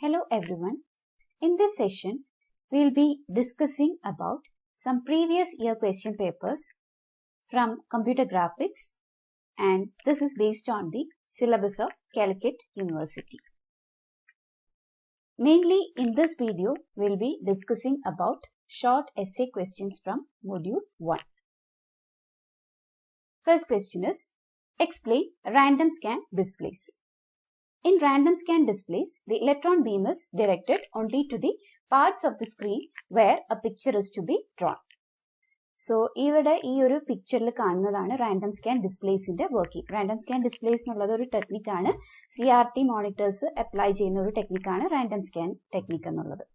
Hello everyone. In this session, we will be discussing about some previous year question papers from computer graphics, and this is based on the syllabus of Calicut University. Mainly in this video, we will be discussing about short essay questions from module 1. First question is, explain random scan displays. In random scan displays, the electron beam is directed only to the parts of the screen where a picture is to be drawn. So, ഇവിടെ ഈ ഒരു പിക്ചറിൽ കാണുന്നതാണ് random scan ഡിസ്പ്ലേസിന്റെ working. Random scan displays എന്നുള്ളത് ഒരു ടെക്നിക്കാണ്. CRT monitors apply ചെയ്യുന്ന ഒരു ടെക്നിക്കാണ് റാൻഡം സ്കാൻ ടെക്നിക്ക് എന്നുള്ളത്.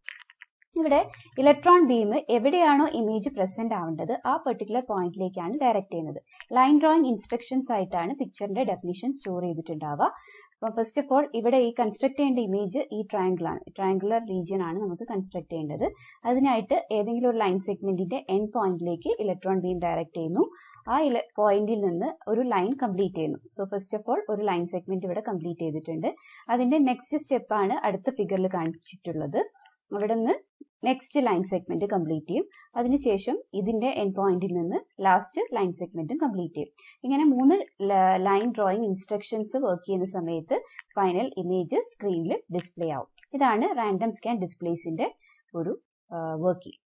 ഇവിടെ ഇലക്ട്രോൺ ബീം എവിടെയാണോ ഇമേജ് പ്രസന്റ് ആവേണ്ടത് ആ പെർട്ടിക്കുലർ പോയിന്റിലേക്കാണ് ഡയറക്റ്റ് ചെയ്യുന്നത്. ലൈൻ ഡ്രോയിങ് ഇൻസ്ട്രക്ഷൻസ് ആയിട്ടാണ് പിക്ചറിന്റെ ഡെഫിനിഷൻ സ്റ്റോർ ചെയ്തിട്ടുണ്ടാവുക. അപ്പോൾ ഫസ്റ്റ് ഓഫ് ഓൾ ഇവിടെ ഈ കൺസ്ട്രക്ട് ചെയ്യേണ്ട ഇമേജ് ഈ ട്രയാങ്കുലർ റീജിയൻ ആണ് നമുക്ക് കൺസ്ട്രക്ട് ചെയ്യേണ്ടത്. അതിനായിട്ട് ഏതെങ്കിലും ഒരു ലൈൻ സെഗ്മെന്റിന്റെ എൻഡ് പോയിന്റിലേക്ക് ഇലക്ട്രോൺ ബീം ഡയറക്റ്റ് ചെയ്യുന്നു. ആ പോയിന്റിൽ നിന്ന് ഒരു ലൈൻ കംപ്ലീറ്റ് ചെയ്യുന്നു. സോ ഫസ്റ്റ് ഓഫ് ഓൾ ഒരു ലൈൻ സെഗ്മെന്റ് ഇവിടെ കംപ്ലീറ്റ് ചെയ്തിട്ടുണ്ട്. അതിന്റെ നെക്സ്റ്റ് സ്റ്റെപ്പാണ് അടുത്ത ഫിഗറിൽ കാണിച്ചിട്ടുള്ളത്. അവിടെ നിന്ന് നെക്സ്റ്റ് ലൈൻ സെഗ്മെന്റ് കംപ്ലീറ്റ് ചെയ്യും. അതിനുശേഷം ഇതിന്റെ എൻഡ് പോയിന്റിൽ നിന്ന് ലാസ്റ്റ് ലൈൻ സെഗ്മെന്റും കംപ്ലീറ്റ് ചെയ്യും. ഇങ്ങനെ 3 ലൈൻ ഡ്രോയിങ് ഇൻസ്ട്രക്ഷൻസ് വർക്ക് ചെയ്യുന്ന സമയത്ത് ഫൈനൽ ഇമേജ് സ്ക്രീനിൽ ഡിസ്പ്ലേ ആവും. ഇതാണ് റാൻഡം സ്കാൻ ഡിസ്പ്ലേസിന്റെ ഒരു working.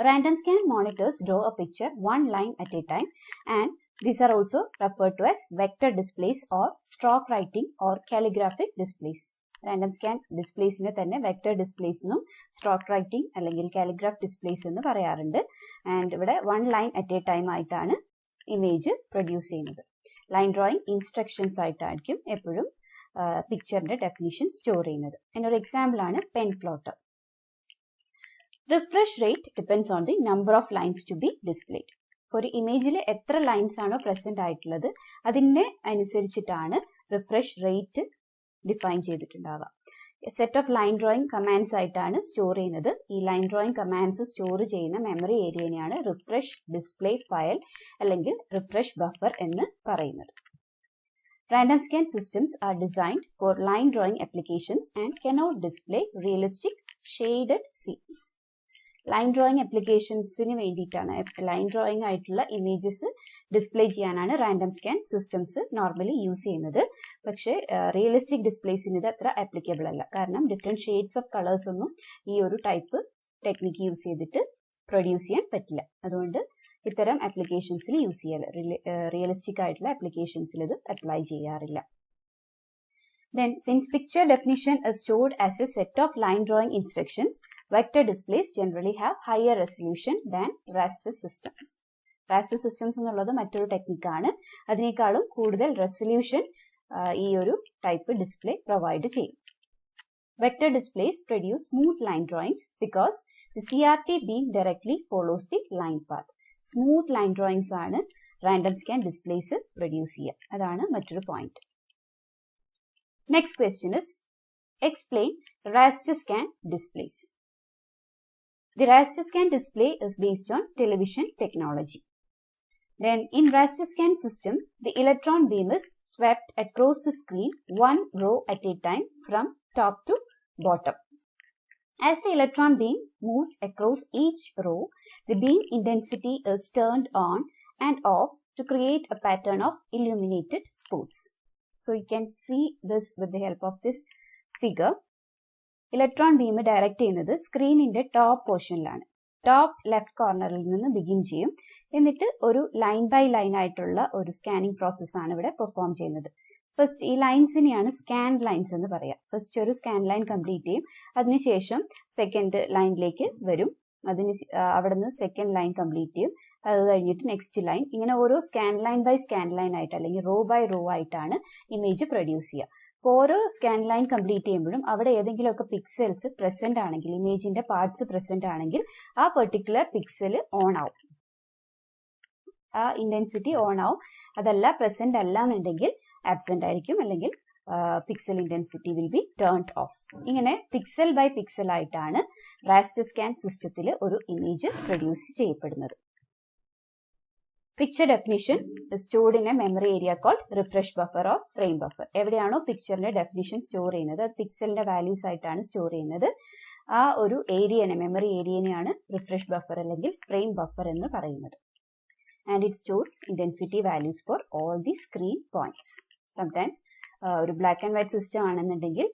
Random scan monitors draw a picture one line at a time, and these are also referred to as vector displays or stroke writing or calligraphic displays. Random scan ഡിസ്പ്ലേസിനെ തന്നെ vector displays എന്നും stroke writing അല്ലെങ്കിൽ calligraph displays എന്ന് പറയാറുണ്ട്. And ഇവിടെ 1 line at a time ആയിട്ടാണ് image produce ചെയ്യുന്നത്. Line drawing instructions ആയിട്ടായിരിക്കും എപ്പോഴും പിക്ചറിന്റെ ഡെഫിനിഷൻ സ്റ്റോർ ചെയ്യുന്നത്. അതിനൊരു എക്സാമ്പിൾ ആണ് pen plotter. Refresh rate depends on the number of lines to be displayed. ഒരു ഇമേജിൽ എത്ര ലൈൻസ് ആണോ പ്രസന്റ് ആയിട്ടുള്ളത് അതിനെ അനുസരിച്ചിട്ടാണ് റിഫ്രഷ് റേറ്റ് ഡിഫൈൻ ചെയ്തിട്ടുണ്ടാവുക. Set of line drawing commands ആയിട്ടാണ് സ്റ്റോർ ചെയ്യുന്നത്. ഈ ലൈൻ ഡ്രോയിങ് കമാൻഡ്സ് സ്റ്റോർ ചെയ്യുന്ന മെമ്മറി ഏരിയനെയാണ് റിഫ്രഷ് ഡിസ്പ്ലേ ഫയൽ അല്ലെങ്കിൽ റിഫ്രഷ് ബഫർ എന്ന് പറയുന്നത്. Random scan systems are designed for line drawing applications and cannot display realistic shaded scenes. Line drawing അപ്ലിക്കേഷൻസിന് വേണ്ടിയിട്ടാണ് ലൈൻ ഡ്രോയിങ് ആയിട്ടുള്ള ഇമേജസ് ഡിസ്പ്ലേ ചെയ്യാനാണ് random scan systems normally use ചെയ്യുന്നത്. പക്ഷേ realistic ഡിസ്പ്ലേസിന് ഇത് അത്ര ആപ്ലിക്കബിൾ അല്ല. കാരണം ഡിഫറെന്റ് ഷെയ്ഡ്സ് ഓഫ് കളേഴ്സ് ഒന്നും ഈ ഒരു ടൈപ്പ് ടെക്നിക്ക് യൂസ് ചെയ്തിട്ട് പ്രൊഡ്യൂസ് ചെയ്യാൻ പറ്റില്ല. അതുകൊണ്ട് ഇത്തരം ആപ്ലിക്കേഷൻസിൽ യൂസ് ചെയ്യാറ്. റിയലിസ്റ്റിക് ആയിട്ടുള്ള ആപ്ലിക്കേഷൻസിൽ ഇത് അപ്ലൈ ചെയ്യാറില്ല. Then, since picture definition is stored as a set of line drawing instructions, vector displays generally have higher resolution than raster systems. Raster systems എന്നുള്ളത് മറ്റൊരു ടെക്നിക്കാണ്. അതിനേക്കാളും കൂടുതൽ റെസൊല്യൂഷൻ ഈ ഒരു ടൈപ്പ് ഡിസ്പ്ലേ പ്രൊവൈഡ് ചെയ്യും. Vector displays produce smooth line drawings because the CRT beam directly follows the line path. Smooth line drawings ആണ് random scan displace produce ചെയ്യുക. അതാണ് മറ്റൊരു point. Next question is, explain raster scan displays. The raster scan display is based on television technology. Then in raster scan system, the electron beam is swept across the screen one row at a time from top to bottom. As the electron beam moves across each row, the beam intensity is turned on and off to create a pattern of illuminated spots. So you can see this with the help of this figure. Electron beam direct ചെയ്യുന്നത് സ്ക്രീനിന്റെ top പോർഷനിലാണ്. Top left കോർണറിൽ നിന്ന് begin ചെയ്യും. എന്നിട്ട് ഒരു line by line ആയിട്ടുള്ള ഒരു scanning process ആണ് ഇവിടെ പെർഫോം ചെയ്യുന്നത്. ഫസ്റ്റ് ഈ ലൈൻസിനെയാണ് സ്കാൻ ലൈൻസ് എന്ന് പറയാം. ഫസ്റ്റ് ഒരു സ്കാൻ ലൈൻ കംപ്ലീറ്റ് ചെയ്യും. അതിനുശേഷം സെക്കൻഡ് ലൈനിലേക്ക് വരും. അവിടെ നിന്ന് സെക്കൻഡ് ലൈൻ കംപ്ലീറ്റ് ചെയ്യും. അത് കഴിഞ്ഞിട്ട് നെക്സ്റ്റ് ലൈൻ, ഇങ്ങനെ ഓരോ scan line by scan line ആയിട്ട് അല്ലെങ്കിൽ റോ ബൈ റോ ആയിട്ടാണ് ഇമേജ് പ്രൊഡ്യൂസ് ചെയ്യുക. അപ്പോൾ ഓരോ സ്കാൻ ലൈൻ കംപ്ലീറ്റ് ചെയ്യുമ്പോഴും അവിടെ ഏതെങ്കിലുമൊക്കെ പിക്സൽസ് പ്രസന്റ് ആണെങ്കിൽ, ഇമേജിന്റെ പാർട്സ് പ്രസന്റ് ആണെങ്കിൽ ആ പെർട്ടിക്കുലർ പിക്സൽ ഓൺ ആവും, ആ ഇന്റൻസിറ്റി ഓൺ ആവും. അതല്ല പ്രസന്റ് അല്ല എന്നുണ്ടെങ്കിൽ ആബ്സെന്റ് ആയിരിക്കും, അല്ലെങ്കിൽ pixel intensity will be turned of. ഇങ്ങനെ പിക്സൽ ബൈ പിക്സൽ ആയിട്ടാണ് റാസ്റ്റർ സ്കാൻ സിസ്റ്റത്തിൽ ഒരു ഇമേജ് പ്രൊഡ്യൂസ് ചെയ്യപ്പെടുന്നത്. Picture definition is stored in a memory area called refresh buffer or frame buffer. എവിടെയാണോ പിക്ചറിന്റെ ഡെഫിനിഷൻ സ്റ്റോർ ചെയ്യുന്നത് അത് പിക്സലിന്റെ വാല്യൂസ് ആയിട്ടാണ് സ്റ്റോർ ചെയ്യുന്നത്. ആ ഒരു ഏരിയനെ മെമ്മറി ഏരിയനെയാണ് റിഫ്രഷ് ബഫർ അല്ലെങ്കിൽ ഫ്രെയിം ബഫർ എന്ന് പറയുന്നത്. And it stores intensity values for all the screen points. Sometimes ഒരു ബ്ലാക്ക് ആൻഡ് വൈറ്റ് സിസ്റ്റം ആണെന്നുണ്ടെങ്കിൽ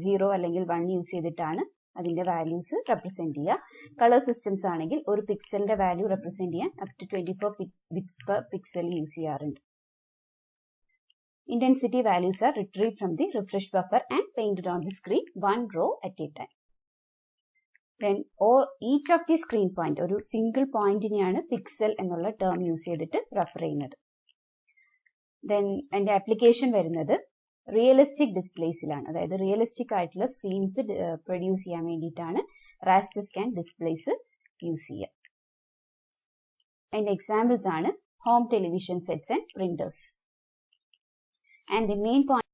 0 അല്ലെങ്കിൽ 1 യൂസ് ചെയ്തിട്ടാണ് അതിന്റെ വാല്യൂസ് റെപ്രസെന്റ് ചെയ്യുക. കളർ സിസ്റ്റംസ് ആണെങ്കിൽ ഒരു പിക്സലിന്റെ വാല്യൂ റെപ്രസെന്റ് ചെയ്യാൻ up to 24 bits per pixel use ചെയ്യാറുണ്ട്. Intensity values are retrieved from the refresh buffer and painted on the screen one row at a time. Then each of the screen point ഒരു single പോയിന്റിനെയാണ് pixel എന്നുള്ള term use ചെയ്തിട്ട് refer ചെയ്യുന്നത്. Then അതിന്റെ application വരുന്നത് realistic ഡിസ്പ്ലേസിലാണ്. അതായത് realistic ആയിട്ടുള്ള scenes produce ചെയ്യാൻ വേണ്ടിയിട്ടാണ് റാസ്റ്റർ സ്കാൻ ഡിസ്പ്ലേസ് യൂസ് ചെയ്യുക. അതിന്റെ എക്സാമ്പിൾസ് ആണ് home television sets and printers. And the main point,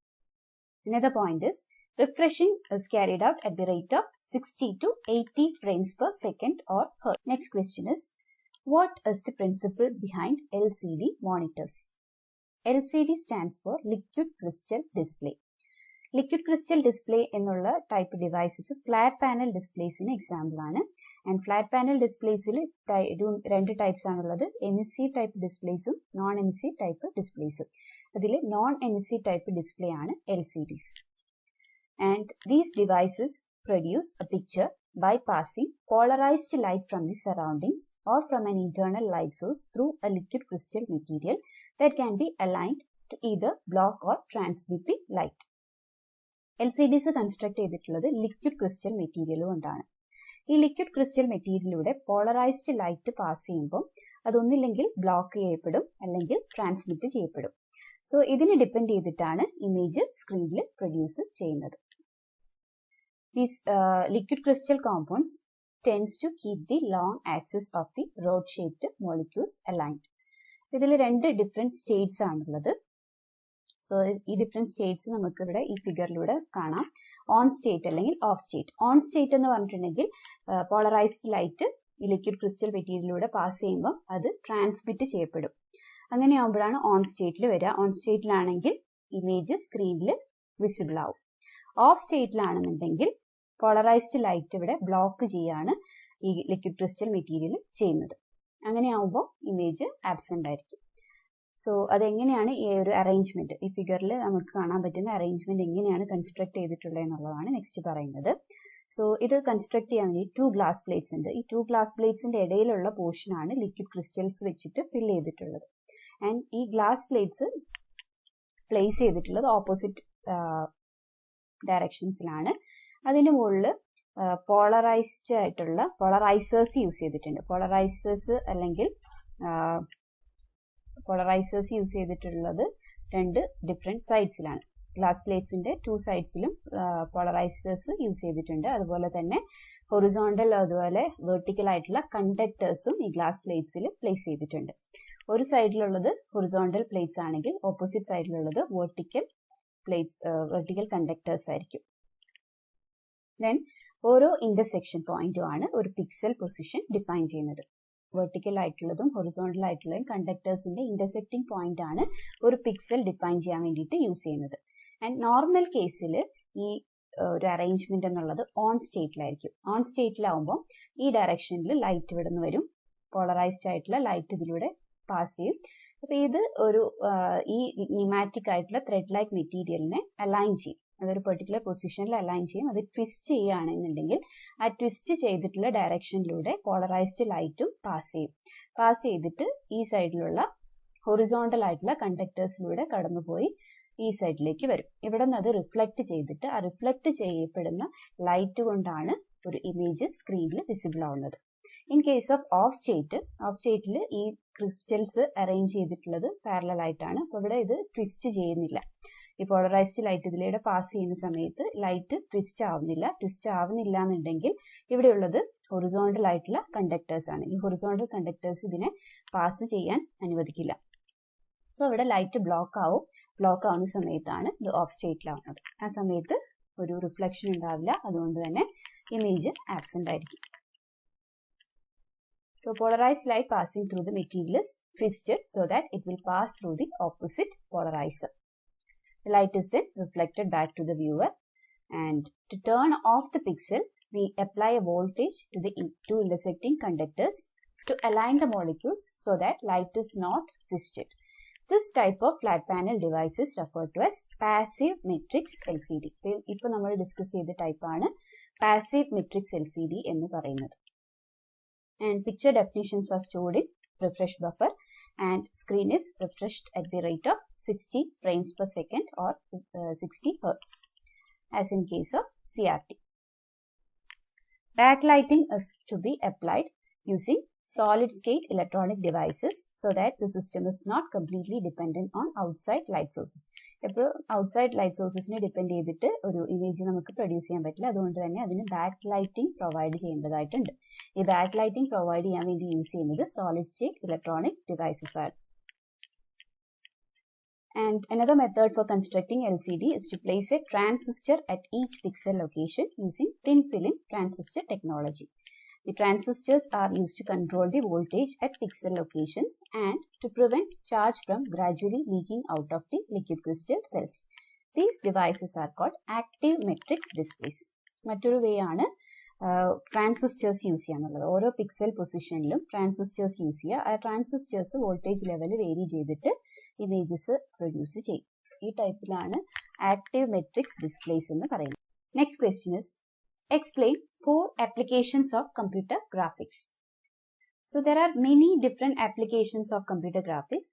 another point is refreshing is carried out at the rate of 60 to 80 frames per second or hertz. Next question is, what is the principle behind LCD monitors? LCD stands for liquid crystal display. Liquid crystal display എന്നുള്ള type devices flat panel ഡിസ്പ്ലേസിന് example ആണ്. And flat panel ഡിസ്പ്ലേസിൽ രണ്ട് types ആണുള്ളത്, emissive type ഡിസ്പ്ലേസും non emissive type ഡിസ്പ്ലേസും. അതിൽ non emissive type display ആണ് LCDs. And these devices produce a picture by passing polarized light from the surroundings or from an internal light source through a liquid crystal material that can be aligned to either block or transmit the light. LCDs construct ചെയ്തിട്ടുള്ളത് liquid crystal material കൊണ്ടാണ്. ഈ liquid crystal മെറ്റീരിയലിലൂടെ polarised light pass ചെയ്യുമ്പോൾ അതൊന്നില്ലെങ്കിൽ block ചെയ്യപ്പെടും അല്ലെങ്കിൽ transmit ചെയ്യപ്പെടും. So ഇതിനെ ഡിപ്പെൻഡ് ചെയ്തിട്ടാണ് ഇമേജ് സ്ക്രീനിൽ പ്രൊഡ്യൂസ് ചെയ്യുന്നത്. These liquid crystal compounds tends to keep the long axis of the rod-shaped molecules aligned. ഇതിൽ രണ്ട് ഡിഫറെന്റ് സ്റ്റേറ്റ്സ് ആണുള്ളത്. സോ ഈ ഡിഫറെന്റ് സ്റ്റേറ്റ്സ് നമുക്ക് ഇവിടെ ഈ ഫിഗറിലൂടെ കാണാം. ഓൺ സ്റ്റേറ്റ് അല്ലെങ്കിൽ ഓഫ് സ്റ്റേറ്റ്. ഓൺ സ്റ്റേറ്റ് എന്ന് പറഞ്ഞിട്ടുണ്ടെങ്കിൽ പോളറൈസ്ഡ് ലൈറ്റ് ഈ ലിക്വിഡ് ക്രിസ്റ്റൽ മെറ്റീരിയലിലൂടെ പാസ് ചെയ്യുമ്പോൾ അത് ട്രാൻസ്മിറ്റ് ചെയ്യപ്പെടും. അങ്ങനെയാകുമ്പോഴാണ് ഓൺ സ്റ്റേറ്റിൽ വരിക. ഓൺ സ്റ്റേറ്റിലാണെങ്കിൽ ഇമേജ് സ്ക്രീനിൽ വിസിബിൾ ആവും. ഓഫ് സ്റ്റേറ്റിലാണെന്നുണ്ടെങ്കിൽ പോളറൈസ്ഡ് ലൈറ്റ് ഇവിടെ ബ്ലോക്ക് ചെയ്യാണ് ഈ ലിക്വിഡ് ക്രിസ്റ്റൽ മെറ്റീരിയൽ ചെയ്യുന്നത്. അങ്ങനെയാവുമ്പോൾ ഇമേജ് ആബ്സെന്റ് ആയിരിക്കും. സോ അതെങ്ങനെയാണ് ഈ ഒരു അറേഞ്ച്മെന്റ്, ഈ ഫിഗറിൽ നമുക്ക് കാണാൻ പറ്റുന്ന അറേഞ്ച്മെന്റ് എങ്ങനെയാണ് കൺസ്ട്രക്ട് ചെയ്തിട്ടുള്ളത് എന്നുള്ളതാണ് നെക്സ്റ്റ് പറയുന്നത്. സോ ഇത് കൺസ്ട്രക്ട് ചെയ്യാൻ വേണ്ടി 2 ഗ്ലാസ് പ്ലേറ്റ്സ് ഉണ്ട്. ഈ 2 ഗ്ലാസ് പ്ലേറ്റ്സിന്റെ ഇടയിലുള്ള പോർഷനാണ് ലിക്വിഡ് ക്രിസ്റ്റൽസ് വെച്ചിട്ട് ഫിൽ ചെയ്തിട്ടുള്ളത്. ആൻഡ് ഈ ഗ്ലാസ് പ്ലേറ്റ്സ് പ്ലേസ് ചെയ്തിട്ടുള്ളത് ഓപ്പോസിറ്റ് ഡയറക്ഷൻസിലാണ്. അതിന്റെ മുകളിൽ പോളറൈസ്ഡ് ആയിട്ടുള്ള പോളറൈസേഴ്സ് യൂസ് ചെയ്തിട്ടുണ്ട്. പോളറൈസേഴ്സ് യൂസ് ചെയ്തിട്ടുള്ളത് 2 ഡിഫറെന്റ് സൈഡ്സിലാണ്. ഗ്ലാസ് പ്ലേറ്റ്സിന്റെ 2 സൈഡ്സിലും പോളറൈസേഴ്സ് യൂസ് ചെയ്തിട്ടുണ്ട്. അതുപോലെ തന്നെ ഹൊറിസോണ്ടൽ അതുപോലെ വെർട്ടിക്കൽ ആയിട്ടുള്ള കണ്ടക്ടേഴ്സും ഈ ഗ്ലാസ് പ്ലേറ്റ്സിൽ പ്ലേസ് ചെയ്തിട്ടുണ്ട്. ഒരു സൈഡിലുള്ളത് ഹൊറിസോണ്ടൽ പ്ലേറ്റ്സ് ആണെങ്കിൽ ഓപ്പോസിറ്റ് സൈഡിലുള്ളത് വെർട്ടിക്കൽ കണ്ടക്ടേഴ്സ് ആയിരിക്കും. ദെൻ ഓരോ ഇന്റർസെക്ഷൻ പോയിന്റും ആണ് ഒരു പിക്സൽ പൊസിഷൻ ഡിഫൈൻ ചെയ്യുന്നത്. വെർട്ടിക്കൽ ആയിട്ടുള്ളതും ഹൊറിസോണ്ടൽ ആയിട്ടുള്ളതും കണ്ടക്ടേഴ്സിന്റെ ഇന്റർസെക്റ്റിംഗ് പോയിന്റ് ആണ് ഒരു പിക്സൽ ഡിഫൈൻ ചെയ്യാൻ വേണ്ടിയിട്ട് യൂസ് ചെയ്യുന്നത്. ആൻഡ് നോർമൽ കേസിൽ ഈ ഒരു അറേഞ്ച്മെന്റ് എന്നുള്ളത് ഓൺ സ്റ്റേറ്റിലായിരിക്കും. ഓൺ സ്റ്റേറ്റിലാവുമ്പോൾ ഈ ഡയറക്ഷനിൽ ലൈറ്റ് ഇവിടെ നിന്ന് വരും, പോളറൈസ്ഡ് ആയിട്ടുള്ള ലൈറ്റ് ഇതിലൂടെ പാസ് ചെയ്യും. അപ്പൊ ഇത് ഒരു ഈ ന്യൂമാറ്റിക് ആയിട്ടുള്ള ത്രെഡ് ലൈക്ക് മെറ്റീരിയലിനെ അലൈൻ ചെയ്യും. അതൊരു പെർട്ടിക്കുലർ പൊസിഷനിൽ അലൈൻ ചെയ്യും. അത് ട്വിസ്റ്റ് ചെയ്യുകയാണെന്നുണ്ടെങ്കിൽ ആ ട്വിസ്റ്റ് ചെയ്തിട്ടുള്ള ഡയറക്ഷനിലൂടെ പോളറൈസ്ഡ് ലൈറ്റും പാസ് ചെയ്യും. പാസ് ചെയ്തിട്ട് ഈ സൈഡിലുള്ള ഹൊറിസോണ്ടൽ ആയിട്ടുള്ള കണ്ടക്ടേഴ്സിലൂടെ കടന്നുപോയി ഈ സൈഡിലേക്ക് വരും. ഇവിടെ നിന്ന് അത് റിഫ്ലക്ട് ചെയ്തിട്ട് ആ റിഫ്ലക്ട് ചെയ്യപ്പെടുന്ന ലൈറ്റ് കൊണ്ടാണ് ഒരു ഇമേജ് സ്ക്രീനിൽ വിസിബിൾ ആവുന്നത്. ഇൻ കേസ് ഓഫ് സ്റ്റേറ്റിൽ ഈ ക്രിസ്റ്റൽസ് അറേഞ്ച് ചെയ്തിട്ടുള്ളത് പാരലൽ ആയിട്ടാണ്. അപ്പോൾ ഇവിടെ ഇത് ട്വിസ്റ്റ് ചെയ്യുന്നില്ല. ഈ പോളറൈസ്ഡ് ലൈറ്റ് ഇതിലൂടെ പാസ് ചെയ്യുന്ന സമയത്ത് ലൈറ്റ് ട്വിസ്റ്റ് ആവുന്നില്ല എന്നുണ്ടെങ്കിൽ ഇവിടെയുള്ളത് ഹൊറിസോണ്ടൽ ആയിട്ടുള്ള കണ്ടക്ടേഴ്സ് ആണ്. ഈ ഹൊറിസോണ്ടൽ കണ്ടക്ടേഴ്സ് ഇതിനെ പാസ് ചെയ്യാൻ അനുവദിക്കില്ല. സോ ഇവിടെ ലൈറ്റ് ബ്ലോക്ക് ആവുന്ന സമയത്താണ് ഇത് ഓഫ് സ്റ്റേറ്റിലാവുന്നത്. ആ സമയത്ത് ഒരു റിഫ്ലക്ഷൻ ഉണ്ടാവില്ല. അതുകൊണ്ട് തന്നെ ഇമേജ് ആബ്സെന്റ് ആയിരിക്കും. So polarized light passing through the material is twisted so that it will pass through the opposite polarizer. The light is then reflected back to the viewer, and to turn off the pixel, we apply a voltage to the two intersecting conductors to align the molecules so that light is not twisted. This type of flat panel device is referred to as passive matrix LCD. ഇപ്പോൾ നമ്മൾ discuss ചെയ്ത ടൈപ്പാണ് passive matrix LCD എന്ന് പറയുന്നത്. And picture definitions are stored in refresh buffer, and screen is refreshed at the rate of 60 frames per second or 60 Hz, as in case of CRT. Backlighting is to be applied using solid-state electronic devices so that the system is not completely dependent on outside light sources. ഇപ്പോൾ outside light sourcesനെ depend ചെയ്തിട്ട് ഒരു image നമുക്ക് produce ചെയ്യാൻ പറ്റില്ല. അതുകൊണ്ട് തന്നെ അതിന് back lighting provide ചെയ്യേണ്ടതായിട്ടുണ്ട്. ഈ ബാക്ക് ലൈറ്റിംഗ് പ്രൊവൈഡ് ചെയ്യാൻ വേണ്ടി യൂസ് ചെയ്യുന്നത് solid-state electronic devices ആണ്. And another method for constructing LCD is to place a transistor at each pixel location using thin film transistor technology. The transistors are used to control the voltage at pixel locations and to prevent charge from gradually leaking out of the liquid crystal cells. These devices are called active matrix displays. മറ്റൊരു വേ ആണ് transistors use ചെയ്യാന്നുള്ളത്. ഓരോ pixel പൊസിഷനിലും transistors use ചെയ്യുക. ആ transistors voltage level vary ചെയ്തിട്ട് images produce ചെയ്യും. ഈ ടൈപ്പിലാണ് active matrix displace എന്ന് പറയുന്നത്. Next question is explain 4 applications of computer graphics. So there are many different applications of computer graphics.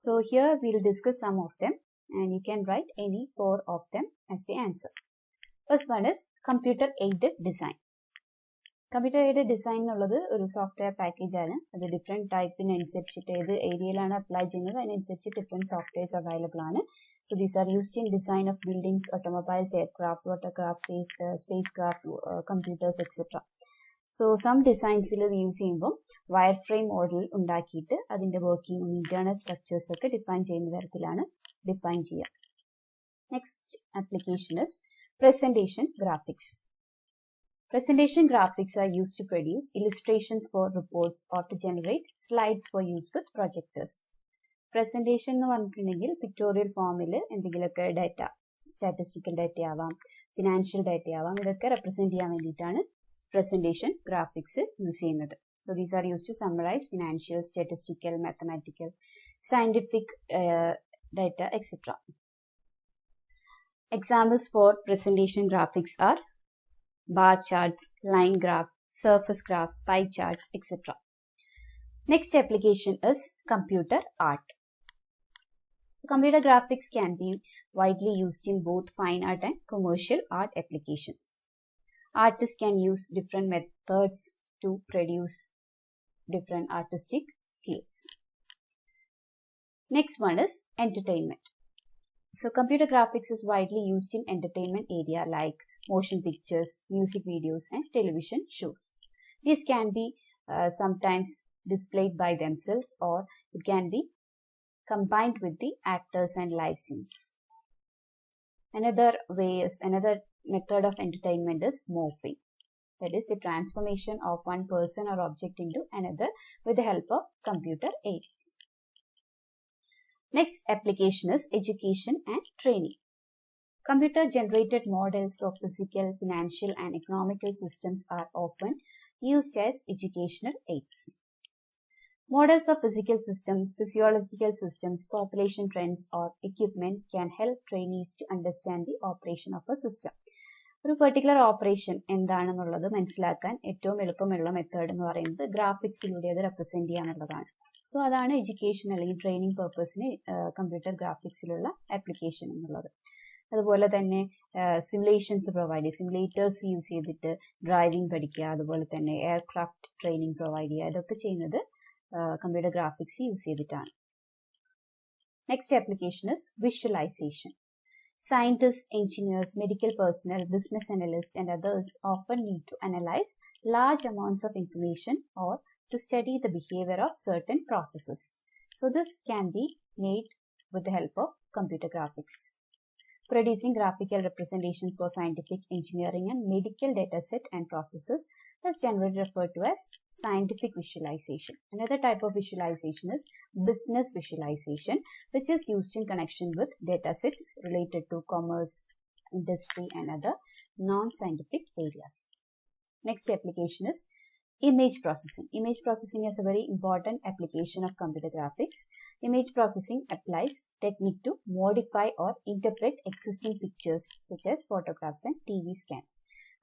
So here we will discuss some of them, and you can write any 4 of them as the answer. First one is computer aided design. Computer aided design എന്നുള്ളത് ഒരു software package ആണ്. അത് different ടൈപ്പിനനുസരിച്ചിട്ട് ഏത് ഏരിയയിലാണ് apply ചെയ്യുന്നത് അതിനനുസരിച്ച് different softwares available ആണ്. So these are used in design of buildings, automobiles, aircraft, watercraft, spacecraft, computers, etc. So some designs use ചെയ്യുമ്പോൾ വയർ ഫ്രെയിം മോഡൽ ഉണ്ടാക്കിയിട്ട് അതിൻ്റെ വർക്കിംഗും ഇന്റേണൽ സ്ട്രക്ചേഴ്സ് ഒക്കെ ഡിഫൈൻ ചെയ്യുന്ന തരത്തിലാണ് ഡിഫൈൻ ചെയ്യുക. Next application is presentation graphics. Presentation graphics are used to produce illustrations for reports or to generate slides for use with projectors. Presentation എന്ന് പറഞ്ഞിട്ടുണ്ടെങ്കിൽ pictorial ഫോമിൽ എന്തെങ്കിലുമൊക്കെ ഡാറ്റ, സ്റ്റാറ്റിസ്റ്റിക്കൽ ഡാറ്റ ആവാം, financial data ആവാം, ഇതൊക്കെ റെപ്രസെന്റ് ചെയ്യാൻ വേണ്ടിയിട്ടാണ് presentation graphics യൂസ് ചെയ്യുന്നത്. So these are used to summarize financial, statistical, mathematical, scientific data, etc. Examples for presentation graphics are bar charts, line graph, surface graphs, pie charts, etc. Next application is computer art. So computer graphics can be widely used in both fine art and commercial art applications. Artists can use different methods to produce different artistic skills. Next one is entertainment. So computer graphics is widely used in entertainment area like motion pictures, music videos, and television shows. These can be sometimes displayed by themselves, or it can be combined with the actors and live scenes. Another method of entertainment is morphing. That is the transformation of one person or object into another with the help of computer aids. Next application is education and training. Computer-generated models of physical, financial, and economical systems are often used as educational aids. Models of physical systems, physiological systems, population trends, or equipment can help trainees to understand the operation of a system. ഒരു particular operation എന്താണെന്നുള്ളത് മനസ്സിലാക്കാൻ ഏറ്റവും എളുപ്പമുള്ള method എന്ന് പറയുന്നത് ഗ്രാഫിക്സിലൂടെ അത് represent ചെയ്യാന്നുള്ളതാണ്. So അതാണ് education അല്ലെങ്കിൽ ട്രെയിനിങ് പർപ്പസിന് കമ്പ്യൂട്ടർ ഗ്രാഫിക്സിലുള്ള ആപ്ലിക്കേഷൻ എന്നുള്ളത്. അതുപോലെ തന്നെ സിമുലേഷൻസ് പ്രൊവൈഡ് ചെയ്യുക, സിമുലേറ്റേഴ്സ് യൂസ് ചെയ്തിട്ട് ഡ്രൈവിംഗ് പഠിക്കുക, അതുപോലെ തന്നെ എയർക്രാഫ്റ്റ് ട്രെയിനിങ് പ്രൊവൈഡ് ചെയ്യുക, ഇതൊക്കെ ചെയ്യുന്നത് കമ്പ്യൂട്ടർ ഗ്രാഫിക്സ് യൂസ് ചെയ്തിട്ടാണ്. Next application is visualisation. Scientists, engineers, medical personnel, business analysts, and others often need to analyze large amounts of information or to study the behavior of certain processes. So this can be made with the help of computer graphics. producing graphical representation for scientific, engineering, and medical dataset and processes is generally referred to as scientific visualization. Another type of visualization is business visualization, which is used in connection with datasets related to commerce, industry, and other non-scientific areas. Next application is image processing. Image processing is a very important application of computer graphics. Image processing applies technique to modify or interpret existing pictures such as photographs and TV scans.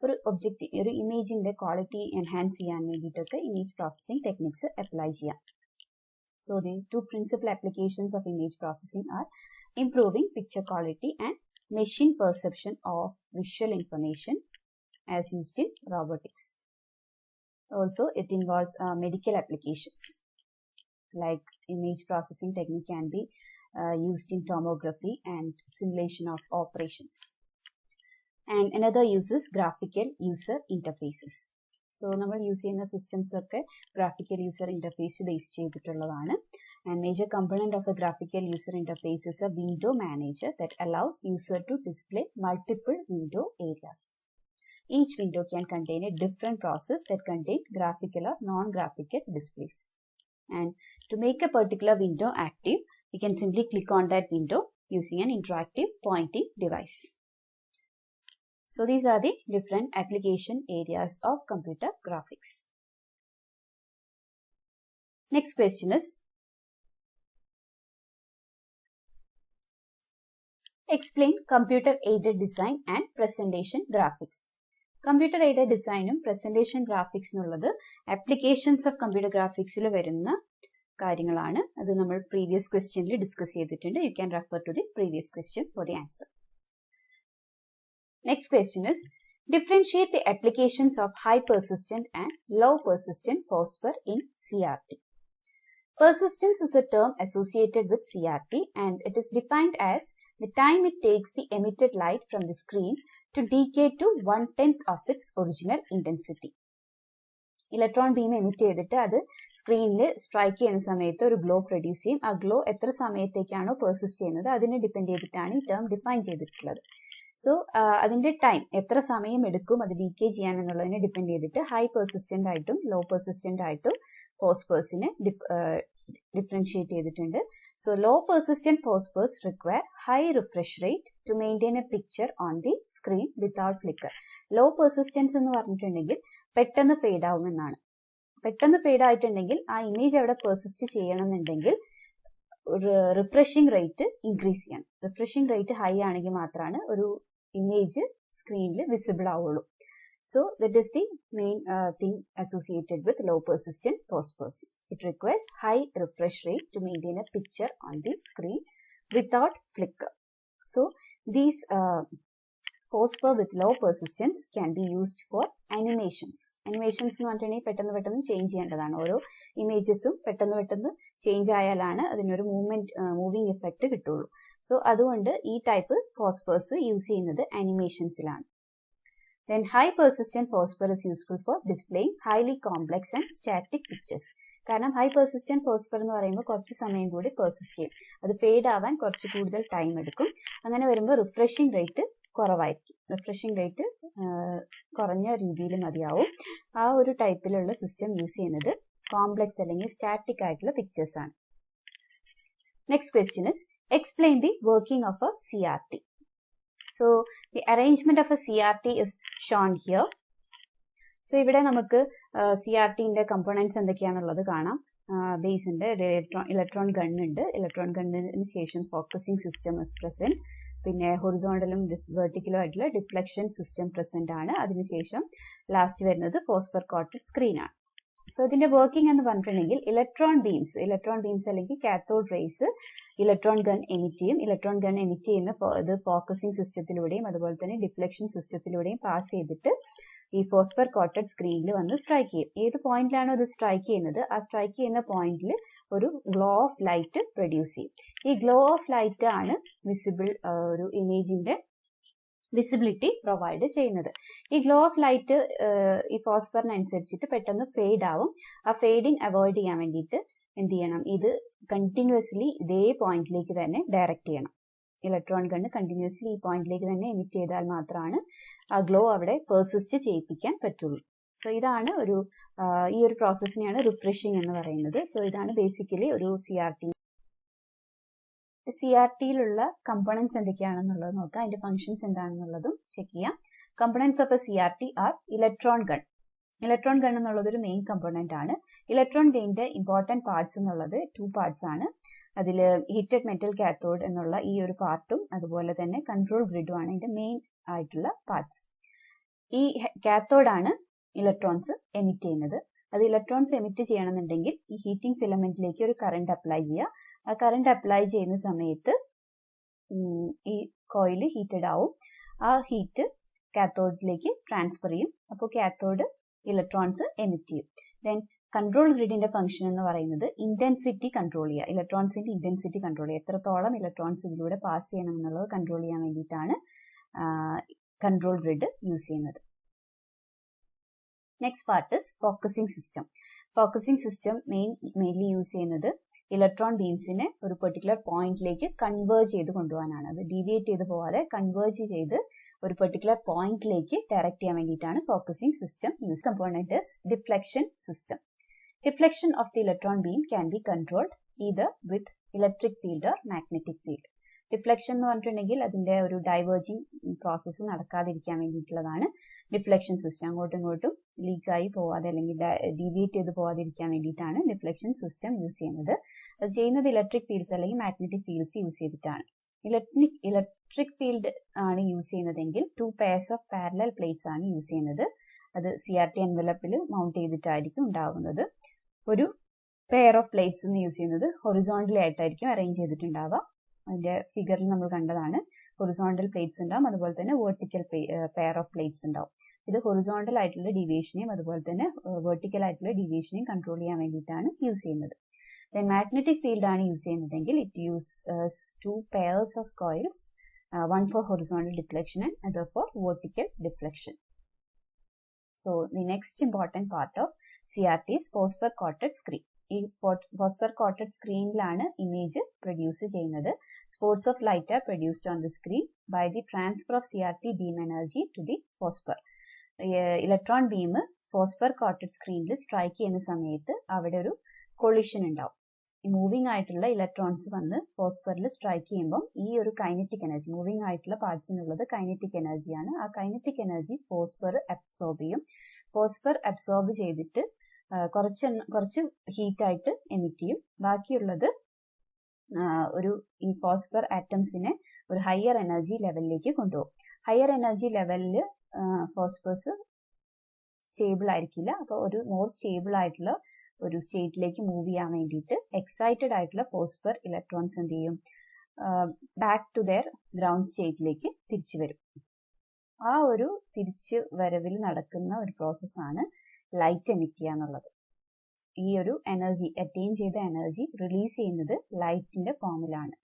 ഒരു ഇമേജിന്റെ quality enhance ചെയ്യാൻ വേണ്ടിയിട്ടൊക്കെ image processing techniques apply ചെയ്യാം. So the two principal applications of image processing are improving picture quality and machine perception of visual information as used in robotics. Also, it involves medical applications, like image processing technique can be used in tomography and simulation of operations. And another use is graphical user interfaces. So, നമ്മൾ use ചെയ്യുന്ന systems ഒക്കെ graphical user interface based ചെയ്തിട്ടുള്ളതാണ്. And major component of a graphical user interface is a window manager that allows user to display multiple window areas. Each window can contain a different process that contain graphical or non-graphical displays. And to make a particular window active, you can simply click on that window using an interactive pointing device. So these are the different application areas of computer graphics. Next question is, explain computer-aided design and presentation graphics. Computer-aided design and presentation graphics എന്നുള്ളത് applications of computer graphics ൽ വരുന്ന കാര്യങ്ങളാണ്. അത് നമ്മൾ previous questionൽ discuss ചെയ്തിട്ടുണ്ട്. You can refer to the previous question for the answer. Next question is, differentiate the applications of high persistent and low persistent phosphor in CRT. Persistence is a term associated with CRT and it is defined as the time it takes the emitted light from the screen to decay to 1/10 of its original intensity. Electron beam emit ചെയ്തിട്ട് അത് സ്ക്രീനിൽ strike ചെയ്യുന്ന സമയത്ത് ഒരു glow produce ചെയ്യും. ആ glow എത്ര സമയത്തേക്കാണോ persist ചെയ്യുന്നത് അതിനെ ഡിപ്പെൻഡ് ചെയ്തിട്ടാണ് ഈ ടേം ഡിഫൈൻ ചെയ്തിട്ടുള്ളത്. സോ അതിന്റെ ടൈം എത്ര സമയം എടുക്കും അത് ഡീക്കേ ചെയ്യാൻ എന്നുള്ളതിനെ ഡിപ്പെൻഡ് ചെയ്തിട്ട് ഹൈ പെർസിസ്റ്റന്റ് ആയിട്ടും ലോ പെർസിസ്റ്റന്റ് ആയിട്ടും ഫോസ്ഫേഴ്സിനെ ഡിഫറൻഷിയേറ്റ് ചെയ്തിട്ടുണ്ട്. So low persistent phosphors require high refresh rate to maintain a picture on the screen without flicker. Low persistence എന്ന് പറഞ്ഞിട്ടുണ്ടെങ്കിൽ പെട്ടെന്ന് ഫെയ്ഡ് ആവുമെന്നാണ്. പെട്ടെന്ന് ഫെയ്ഡ് ആയിട്ടുണ്ടെങ്കിൽ ആ ഇമേജ് അവിടെ പെർസിസ്റ്റ് ചെയ്യണമെന്നുണ്ടെങ്കിൽ റിഫ്രഷിംഗ് റേറ്റ് ഇൻക്രീസ് ചെയ്യണം. റിഫ്രഷിംഗ് റേറ്റ് ഹൈ ആണെങ്കിൽ മാത്രമാണ് ഒരു ഇമേജ് സ്ക്രീനിൽ വിസിബിൾ ആവുള്ളൂ. So that is the main thing associated with low persistent phosphors. It requires high refresh rate to maintain a picture on the screen without flicker. So these phosphor with low persistence can be used for animations. Animations എന്ന് പറഞ്ഞിട്ടുണ്ടെങ്കിൽ പെട്ടെന്ന് change ചെയ്യേണ്ടതാണ്. ഓരോ ഇമേജസും പെട്ടെന്ന് change ആയാലാണ് അതിനൊരു moving effect കിട്ടുള്ളൂ. So അതുകൊണ്ട് ഈ ടൈപ്പ് ഫോസ്ഫേഴ്സ് യൂസ് ചെയ്യുന്നത് ആനിമേഷൻസിലാണ്. Then high persistent phosphor is useful for displaying highly complex and static pictures. കാരണം ഹൈ പെർസിസ്റ്റന്റ് ഫോസ്ഫർ എന്ന് പറയുമ്പോൾ കുറച്ച് സമയം കൂടി പെർസിസ്റ്റ് ചെയ്യും. അത് ഫെയ്ഡ് ആവാൻ കുറച്ച് കൂടുതൽ ടൈം എടുക്കും. അങ്ങനെ വരുമ്പോൾ റിഫ്രഷിംഗ് റേറ്റ് കുറവായിരിക്കും. റിഫ്രഷിംഗ് റേറ്റ് കുറഞ്ഞ രീതിയിൽ മതിയാവും. ആ ഒരു ടൈപ്പിലുള്ള സിസ്റ്റം യൂസ് ചെയ്യുന്നത് കോംപ്ലക്സ് അല്ലെങ്കിൽ സ്റ്റാറ്റിക് ആയിട്ടുള്ള പിക്ചേഴ്സ് ആണ്. Next question is, explain the working of a CRT. So the arrangement of a CRT is shown here. So ഇവിടെ നമുക്ക് CRTന്റെ കമ്പോണൻസ് എന്തൊക്കെയാണുള്ളത് കാണാം. ബേസിന്റെ ഇലക്ട്രോൺ ഗൺ ഉണ്ട്. ഇലക്ട്രോൺ ഗണ്ണിന് ശേഷം ഫോക്കസിംഗ് സിസ്റ്റം ഇസ് പ്രസന്റ്. പിന്നെ ഹൊറിസോണ്ടലും വെർട്ടിക്കലും ആയിട്ടുള്ള ഡിഫ്ലക്ഷൻ സിസ്റ്റം പ്രസന്റ് ആണ്. അതിനുശേഷം ലാസ്റ്റ് വരുന്നത് ഫോസ്ഫർ കോട്ടഡ് സ്ക്രീൻ ആണ്. സോ ഇതിന്റെ വർക്കിംഗ് എന്ന് പറഞ്ഞിട്ടുണ്ടെങ്കിൽ ഇലക്ട്രോൺ ബീംസ് അല്ലെങ്കിൽ cathode raise electron gun emit ചെയ്യും. ഇലക്ട്രോൺ ഗൺ എമിറ്റ് ചെയ്യുന്ന ഇത് ഫോക്കസിംഗ് സിസ്റ്റത്തിലൂടെയും അതുപോലെ തന്നെ ഡിഫ്ലക്ഷൻ സിസ്റ്റത്തിലൂടെയും പാസ് ചെയ്തിട്ട് ഈ ഫോസ്ഫർ കോട്ടഡ് സ്ക്രീനിൽ വന്ന് സ്ട്രൈക്ക് ചെയ്യും. ഏത് പോയിന്റിലാണോ ഇത് സ്ട്രൈക്ക് ചെയ്യുന്നത് ആ സ്ട്രൈക്ക് ചെയ്യുന്ന പോയിന്റിൽ ഒരു ഗ്ലോ ഓഫ് ലൈറ്റ് പ്രൊഡ്യൂസ് ചെയ്യും. ഈ ഗ്ലോ ഓഫ് ലൈറ്റ് ആണ് വിസിബിൾ ഒരു ഇമേജിന്റെ വിസിബിലിറ്റി പ്രൊവൈഡ് ചെയ്യുന്നത്. ഈ ഗ്ലോ ഓഫ് ലൈറ്റ് ഈ ഫോസ്ഫറിനനുസരിച്ചിട്ട് പെട്ടെന്ന് ഫെയ്ഡ് ആവും. ആ ഫെയ്ഡിങ് അവോയ്ഡ് ചെയ്യാൻ വേണ്ടിയിട്ട് എന്ത് ചെയ്യണം, ഇത് കണ്ടിന്യൂസ്ലി ഇതേ പോയിന്റിലേക്ക് തന്നെ ഡയറക്റ്റ് ചെയ്യണം. ഇലക്ട്രോൺ ഗൺ കണ്ടിന്യൂസ്ലി ഈ പോയിന്റിലേക്ക് തന്നെ എമിറ്റ് ചെയ്താൽ മാത്രമാണ് ആ ഗ്ലോ അവിടെ പെർസിസ്റ്റ് ചെയ്യിപ്പിക്കാൻ പറ്റുള്ളൂ. സോ ഇതാണ് ഈ ഒരു പ്രോസസ്സിനെയാണ് റിഫ്രഷിംഗ് എന്ന് പറയുന്നത്. സോ ഇതാണ് ബേസിക്കലി ഒരു CRTയിലുള്ള കമ്പോണൻസ് എന്തൊക്കെയാണെന്നുള്ളത് നോക്കാം. അതിന്റെ ഫംഗ്ഷൻസ് എന്താണെന്നുള്ളതും ചെക്ക് ചെയ്യാം. Components of a CRT are electron gun. Electron gun എന്നുള്ളത് ഒരു മെയിൻ കമ്പോണന്റ് ആണ്. ഇലക്ട്രോൺ ഗെയിന്റെ ഇമ്പോർട്ടന്റ് പാർട്സ് എന്നുള്ളത് 2 പാർട്സ് ആണ്. അതിൽ ഹീറ്റഡ് മെറ്റൽ കാത്തോഡ് എന്നുള്ള ഈ ഒരു പാർട്ടും അതുപോലെ തന്നെ കൺട്രോൾ ഗ്രിഡും ആണ് ഇതിന്റെ മെയിൻ ആയിട്ടുള്ള പാർട്സ്. ഈ കാത്തോഡാണ് ഇലക്ട്രോൺസ് എമിറ്റ് ചെയ്യുന്നത്. അത് ഇലക്ട്രോൺസ് എമിറ്റ് ചെയ്യണമെന്നുണ്ടെങ്കിൽ ഈ ഹീറ്റിംഗ് ഫിലമെന്റിലേക്ക് ഒരു കറണ്ട് അപ്ലൈ ചെയ്യുക. ആ കറണ്ട് അപ്ലൈ ചെയ്യുന്ന സമയത്ത് ഈ കോയിൽ ഹീറ്റഡ് ആവും. ആ ഹീറ്റ് കാത്തോഡിലേക്ക് ട്രാൻസ്ഫർ ചെയ്യും. അപ്പോൾ കാത്തോഡ് ഇലക്ട്രോൺസ് എമിറ്റ് ചെയ്യും. ദെൻ കൺട്രോൾ ഗ്രിഡിന്റെ ഫംഗ്ഷൻ എന്ന് പറയുന്നത് ഇന്റൻസിറ്റി കൺട്രോൾ ചെയ്യുക. ഇലക്ട്രോൺസിന്റെ ഇന്റൻസിറ്റി കൺട്രോൾ ചെയ്യുക. എത്രത്തോളം ഇലക്ട്രോൺസ് ഇതിലൂടെ പാസ് ചെയ്യണം എന്നുള്ളത് കൺട്രോൾ ചെയ്യാൻ വേണ്ടിയിട്ടാണ് കൺട്രോൾ ഗ്രിഡ് യൂസ് ചെയ്യുന്നത്. Next part is focusing system. Focusing system mainly use ചെയ്യുന്നത് ഇലക്ട്രോൺ ബീംസിനെ ഒരു പെർട്ടിക്കുലർ പോയിന്റിലേക്ക് കൺവേർജ് ചെയ്ത് കൊണ്ടുപോകാനാണ്. അത് ഡീവിയേറ്റ് ചെയ്ത് പോവാതെ കൺവേർജ് ചെയ്ത് ഒരു പെർട്ടിക്കുലർ പോയിന്റിലേക്ക് ഡയറക്റ്റ് ചെയ്യാൻ വേണ്ടിയിട്ടാണ് focusing system use. Component is deflection system. Deflection of the electron beam can be controlled either with electric field or magnetic field. Deflection എന്ന് പറഞ്ഞിട്ടുണ്ടെങ്കിൽ അതിന്റെ ഒരു ഡൈവേർജിങ് പ്രോസസ്സ് നടക്കാതിരിക്കാൻ വേണ്ടിയിട്ടുള്ളതാണ് ഡിഫ്ലക്ഷൻ സിസ്റ്റം. അങ്ങോട്ടും ഇങ്ങോട്ടും ലീക്കായി പോവാതെ അല്ലെങ്കിൽ ഡീവിയേറ്റ് ചെയ്ത് പോവാതിരിക്കാൻ വേണ്ടിയിട്ടാണ് ഡിഫ്ലക്ഷൻ സിസ്റ്റം യൂസ് ചെയ്യുന്നത്. അത് ചെയ്യുന്നത് ഇലക്ട്രിക് ഫീൽഡ്സ് അല്ലെങ്കിൽ മാഗ്നറ്റിക് ഫീൽഡ്സ് യൂസ് ചെയ്തിട്ടാണ്. ഇലക്ട്രിക് ഫീൽഡ് ആണ് യൂസ് ചെയ്യുന്നതെങ്കിൽ 2 pairs of parallel plates ആണ് യൂസ് ചെയ്യുന്നത്. അത് CRT എൻവലപ്പിൽ മൗണ്ട് ചെയ്തിട്ടായിരിക്കും ഉണ്ടാവുന്നത്. ഒരു പെയർ ഓഫ് പ്ലേറ്റ്സ് എന്ന് യൂസ് ചെയ്യുന്നത് ഹൊറിസോണ്ടലി ആയിട്ടായിരിക്കും അറേഞ്ച് ചെയ്തിട്ടുണ്ടാവുക. അതിന്റെ ഫിഗറിൽ നമ്മൾ കണ്ടതാണ്. ഹൊറിസോണ്ടൽ പ്ലേറ്റ്സ് ഉണ്ടാവും, അതുപോലെ തന്നെ വെർട്ടിക്കൽ പെയർ ഓഫ് പ്ലേറ്റ്സ് ഉണ്ടാവും. ഇത് ഹൊറിസോണ്ടൽ ആയിട്ടുള്ള ഡീവിയേഷനെയും അതുപോലെ തന്നെ വെർട്ടിക്കൽ ആയിട്ടുള്ള ഡീവിയേഷനെയും കൺട്രോൾ ചെയ്യാൻ വേണ്ടിയിട്ടാണ് യൂസ് ചെയ്യുന്നത്. ദെൻ മാഗ്നറ്റിക് ഫീൽഡ് ആണ് യൂസ് ചെയ്യുന്നതെങ്കിൽ it use 2 pairs of coils, one for horizontal deflection and other for vertical deflection. So the next important part of CRT is phosphor coated screen. ഈ phosphor coated സ്ക്രീനിലാണ് image produce ചെയ്യുന്നത്. Spots of light are produced on the screen by the transfer of CRT beam energy to the phosphor. Electron beam phosphor coated സ്ക്രീനിൽ strike ചെയ്യുന്ന സമയത്ത് അവിടെ ഒരു collision ഉണ്ടാവും. ഈ moving ആയിട്ടുള്ള ഇലക്ട്രോൺസ് വന്ന് ഫോസ്ഫറിൽ സ്ട്രൈക്ക് ചെയ്യുമ്പോൾ ഈ ഒരു കൈനറ്റിക് എനർജി, മൂവിംഗ് ആയിട്ടുള്ള പാർട്സിനുള്ളത് കൈനറ്റിക് എനർജിയാണ്. ആ കൈനറ്റിക് എനർജി ഫോസ്ഫർ അബ്സോർബ് ചെയ്യും. ഫോസ്ഫർ അബ്സോർബ് ചെയ്തിട്ട് കുറച്ച് ഹീറ്റായിട്ട് എമിറ്റ് ചെയ്യും. ബാക്കിയുള്ളത് ഈ ഫോസ്ഫർ ആറ്റംസിനെ ഒരു ഹയർ എനർജി ലെവലിലേക്ക് കൊണ്ടുപോകും. ഹയർ എനർജി ലെവലിൽ ഫോസ്ഫേഴ്സ് സ്റ്റേബിൾ ആയിരിക്കില്ല. അപ്പോൾ ഒരു മോർ സ്റ്റേബിൾ ആയിട്ടുള്ള ഒരു സ്റ്റേറ്റിലേക്ക് മൂവ് ചെയ്യാൻ വേണ്ടിയിട്ട് എക്സൈറ്റഡ് ആയിട്ടുള്ള ഫോസ്ഫർ ഇലക്ട്രോൺസ് എന്ത് ചെയ്യും, ബാക്ക് ടു ദെയർ ഗ്രൗണ്ട് സ്റ്റേറ്റിലേക്ക് തിരിച്ചു വരും. ആ ഒരു തിരിച്ചു വരവിൽ നടക്കുന്ന ഒരു പ്രോസസ്സാണ് ലൈറ്റ് എമിറ്റ് ചെയ്യുക എന്നുള്ളത്. ഈ ഒരു എനർജി അറ്റൈൻ ചെയ്ത എനർജി റിലീസ് ചെയ്യുന്നത് ലൈറ്റിന്റെ ഫോമിലാണ്.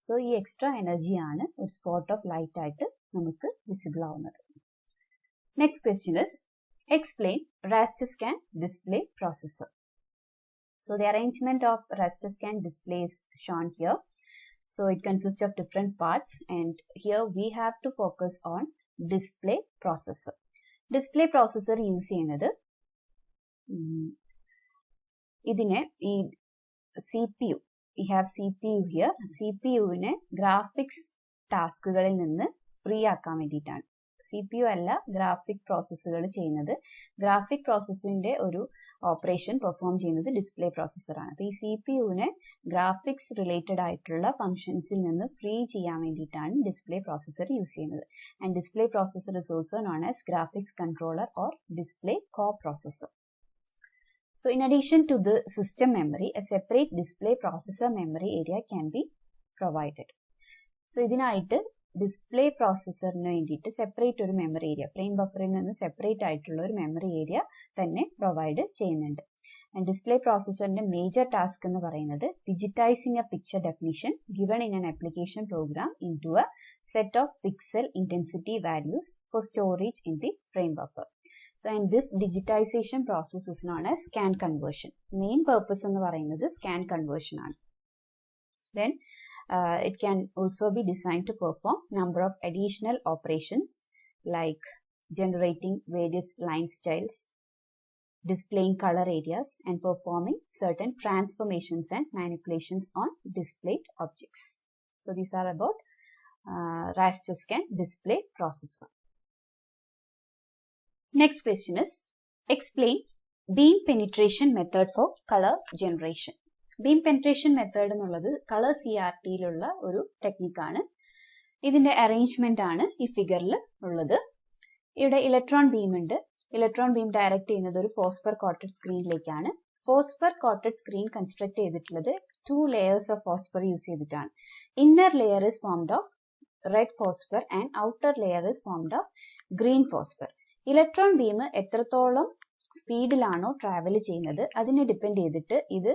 സോ ഈ എക്സ്ട്രാ എനർജിയാണ് ഒരു സ്പോട്ട് ഓഫ് ലൈറ്റ് ആയിട്ട് നമുക്ക് വിസിബിൾ ആവുന്നത്. Next question is explain raster scan display processor. So the arrangement of raster scan display is shown here. So it consists of different parts, and here we have to focus on display processor. Display processor use ചെയ്യുന്നത് ഇതിനെ ഈ CPU, we have CPU here. CPU-നെ graphics ടാസ്കുകളിൽ നിന്ന് free ആക്കാൻ വേണ്ടിയിട്ടാണ്. CPU അല്ല graphic പ്രോസസ്സുകൾ ചെയ്യുന്നത്. ഗ്രാഫിക് പ്രോസസ്സിന്റെ ഒരു ഓപ്പറേഷൻ പെർഫോം ചെയ്യുന്നത് ഡിസ്പ്ലേ പ്രോസസ്സറാണ്. അപ്പോൾ ഈ CPU-നെ ഗ്രാഫിക്സ് റിലേറ്റഡ് ആയിട്ടുള്ള ഫംഗ്ഷൻസിൽ നിന്ന് ഫ്രീ ചെയ്യാൻ വേണ്ടിയിട്ടാണ് ഡിസ്പ്ലേ പ്രോസസ്സർ യൂസ് ചെയ്യുന്നത്. And display processor is also known as graphics controller or display co-processor. So in addition to the system memory, a separate display processor memory area can be provided. So ഇതിനായിട്ട് display പ്രോസസ്സറിന് വേണ്ടിയിട്ട് separate ഒരു memory area, frame ബഫറിൽ നിന്ന് separate ആയിട്ടുള്ള ഒരു memory area തന്നെ provide ചെയ്യുന്നുണ്ട്. And display പ്രോസസ്സറിന്റെ major task എന്ന് പറയുന്നത് digitising a picture definition given in an application program into a set of pixel intensity values for storage in the frame buffer. So and this digitization process is known as scan conversion. Main purpose എന്ന് പറയുന്നത് scan conversion ആണ്. Then It can also be designed to perform number of additional operations like generating various line styles, displaying color areas, and performing certain transformations and manipulations on displayed objects. So these are about raster scan display processor. Next question is, explain beam penetration method for color generation. Beam penetration method എന്നുള്ളത് colour CRT യിലുള്ള ഒരു ടെക്നിക്കാണ്. ഇതിന്റെ arrangement ആണ് ഈ ഫിഗറിൽ ഉള്ളത്. ഇവിടെ electron beam ഉണ്ട്. ഇലക്ട്രോൺ ബീം ഡയറക്ട് ചെയ്യുന്നത് ഒരു ഫോസ്ഫർ കോട്ടഡ് സ്ക്രീനിലേക്കാണ്. ഫോസ്ഫർ കോട്ടഡ് സ്ക്രീൻ കൺസ്ട്രക്ട് ചെയ്തിട്ടുള്ളത് 2 layers ഓഫ് ഫോസ്ഫർ യൂസ് ചെയ്തിട്ടാണ്. Inner layer is formed of red phosphor and outer layer is formed of green phosphor. Electron beam എത്രത്തോളം സ്പീഡിലാണോ travel ചെയ്യുന്നത് അതിനെ depend ചെയ്തിട്ട് ഇത്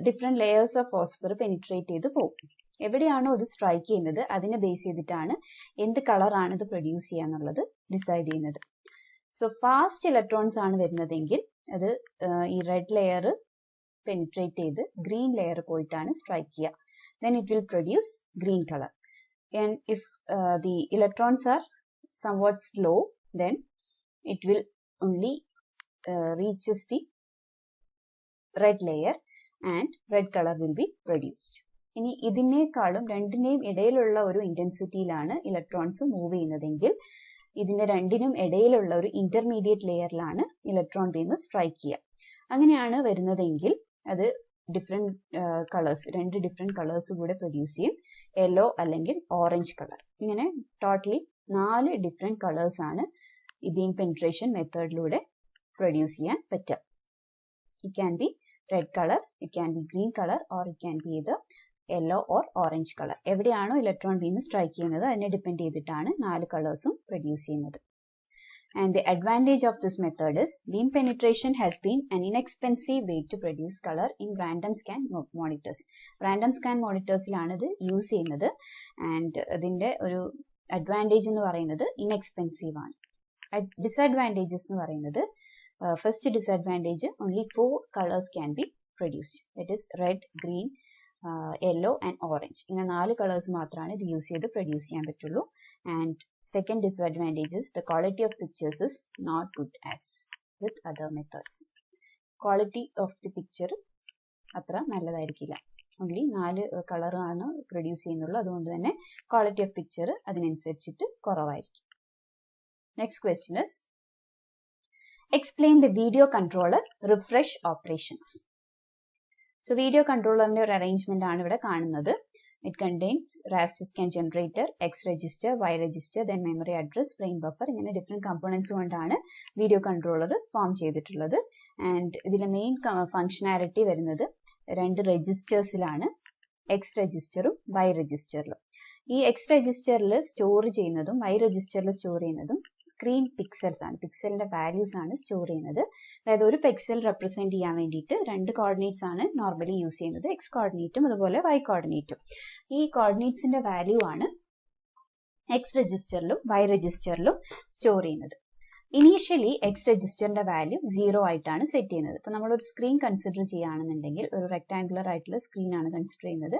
different layers of phosphor penetrate ചെയ്ത് പോകും. എവിടെയാണോ ഇത് സ്ട്രൈക്ക് ചെയ്യുന്നത് അതിനെ ബേസ് ചെയ്തിട്ടാണ് എന്ത് കളറാണ് ഇത് പ്രൊഡ്യൂസ് ചെയ്യാന്നുള്ളത് ഡിസൈഡ് ചെയ്യുന്നത്. സോ ഫാസ്റ്റ് ഇലക്ട്രോൺസ് ആണ് വരുന്നതെങ്കിൽ അത് ഈ റെഡ് ലെയർ പെനിട്രേറ്റ് ചെയ്ത് ഗ്രീൻ ലെയർ പോയിട്ടാണ് സ്ട്രൈക്ക് ചെയ്യുക. Then it will produce green colour. And if the electrons are somewhat slow then it will only reaches the red layer and red color will be produced. ഇനി ഇതിനേക്കാളും രണ്ടിനെയും ഇടയിലുള്ള ഒരു ഇന്റൻസിറ്റിയിലാണ് electrons move ചെയ്യുന്നതെങ്കിൽ ഇതിന്റെ രണ്ടിനും ഇടയിലുള്ള ഒരു ഇന്റർമീഡിയറ്റ് ലെയറിലാണ് ഇലക്ട്രോൺ ബീം സ്ട്രൈക്ക് ചെയ്യുക. അങ്ങനെയാണ് വരുന്നതെങ്കിൽ അത് ഡിഫറെന്റ് കളേഴ്സ്, 2 ഡിഫറെന്റ് കളേഴ്സ് കൂടെ പ്രൊഡ്യൂസ് ചെയ്യും. യെല്ലോ അല്ലെങ്കിൽ ഓറഞ്ച് കളർ. ഇങ്ങനെ ടോട്ടലി 4 ഡിഫറെന്റ് കളേഴ്സ് ആണ് ഈ ബീം പെനിട്രേഷൻ മെത്തേഡിലൂടെ പ്രൊഡ്യൂസ് ചെയ്യാൻ പറ്റുക. It can be red colour, it can be green colour, or it can be ഇത് യെല്ലോ ഓർ ഓറഞ്ച് കളർ. എവിടെയാണോ ഇലക്ട്രോൺ ബീം സ്ട്രൈക്ക് ചെയ്യുന്നത് അതിനെ ഡിപ്പെൻഡ് ചെയ്തിട്ടാണ് 4 കളേഴ്സും പ്രൊഡ്യൂസ് ചെയ്യുന്നത്. And the advantage of this method is beam penetration has been an inexpensive way to produce color in random scan monitors. Random scan monitorsലാണ് ഇത് use ചെയ്യുന്നത്. And അതിന്റെ ഒരു അഡ്വാൻറ്റേജ് എന്ന് പറയുന്നത് ഇൻഎക്സ്പെൻസീവ് ആണ്. ഡിസഡ്വാൻറ്റേജസ് എന്ന് പറയുന്നത്, first disadvantage only 4 colours can be produced. That is red, green, yellow and orange. ഇങ്ങനെ 4 കളേഴ്സ് മാത്രമാണ് ഇത് യൂസ് ചെയ്ത് പ്രൊഡ്യൂസ് ചെയ്യാൻ പറ്റുള്ളൂ. And second disadvantage is the quality of pictures is not good as with other methods. Quality of the picture അത്ര നല്ലതായിരിക്കില്ല. Only 4 കളറാണ് produce ചെയ്യുന്നുള്ളൂ. അതുകൊണ്ട് തന്നെ ക്വാളിറ്റി ഓഫ് പിക്ചർ അതിനനുസരിച്ചിട്ട് കുറവായിരിക്കും. Next question is, explain the video controller refresh operations. So video കൺട്രോളറിന്റെ ഒരു arrangement ആണ് ഇവിടെ കാണുന്നത്. It contains raster scan generator, X register, Y register, then memory address, frame buffer. ഇങ്ങനെ ഡിഫറെന്റ് കമ്പോണൻസ് കൊണ്ടാണ് video controller form ചെയ്തിട്ടുള്ളത്. And ഇതിലെ main functionality വരുന്നത് 2 രജിസ്റ്റേഴ്സിലാണ്, എക്സ് രജിസ്റ്ററും വൈ രജിസ്റ്ററിലും. ഈ എക്സ് രജിസ്റ്ററിൽ സ്റ്റോർ ചെയ്യുന്നതും വൈ രജിസ്റ്ററിൽ സ്റ്റോർ ചെയ്യുന്നതും സ്ക്രീൻ പിക്സൽസ് ആണ്. പിക്സലിന്റെ വാല്യൂസ് ആണ് സ്റ്റോർ ചെയ്യുന്നത്. അതായത് ഒരു പിക്സൽ റെപ്രസെന്റ് ചെയ്യാൻ വേണ്ടിയിട്ട് 2 കോർഡിനേറ്റ്സ് ആണ് നോർമലി യൂസ് ചെയ്യുന്നത്, എക്സ് കോർഡിനേറ്റും അതുപോലെ വൈ കോർഡിനേറ്റും. ഈ കോർഡിനേറ്റ്സിന്റെ വാല്യൂ ആണ് എക്സ് രജിസ്റ്ററിലും വൈ രജിസ്റ്ററിലും സ്റ്റോർ ചെയ്യുന്നത്. ഇനീഷ്യലി എക്സ് രജിസ്റ്ററിന്റെ വാല്യൂ 0 ആയിട്ടാണ് സെറ്റ് ചെയ്യുന്നത്. ഇപ്പൊ നമ്മളൊരു സ്ക്രീൻ കൺസിഡർ ചെയ്യുകയാണെന്നുണ്ടെങ്കിൽ ഒരു റെക്ടാങ്കുലർ ആയിട്ടുള്ള സ്ക്രീൻ ആണ് കൺസിഡർ ചെയ്യുന്നത്.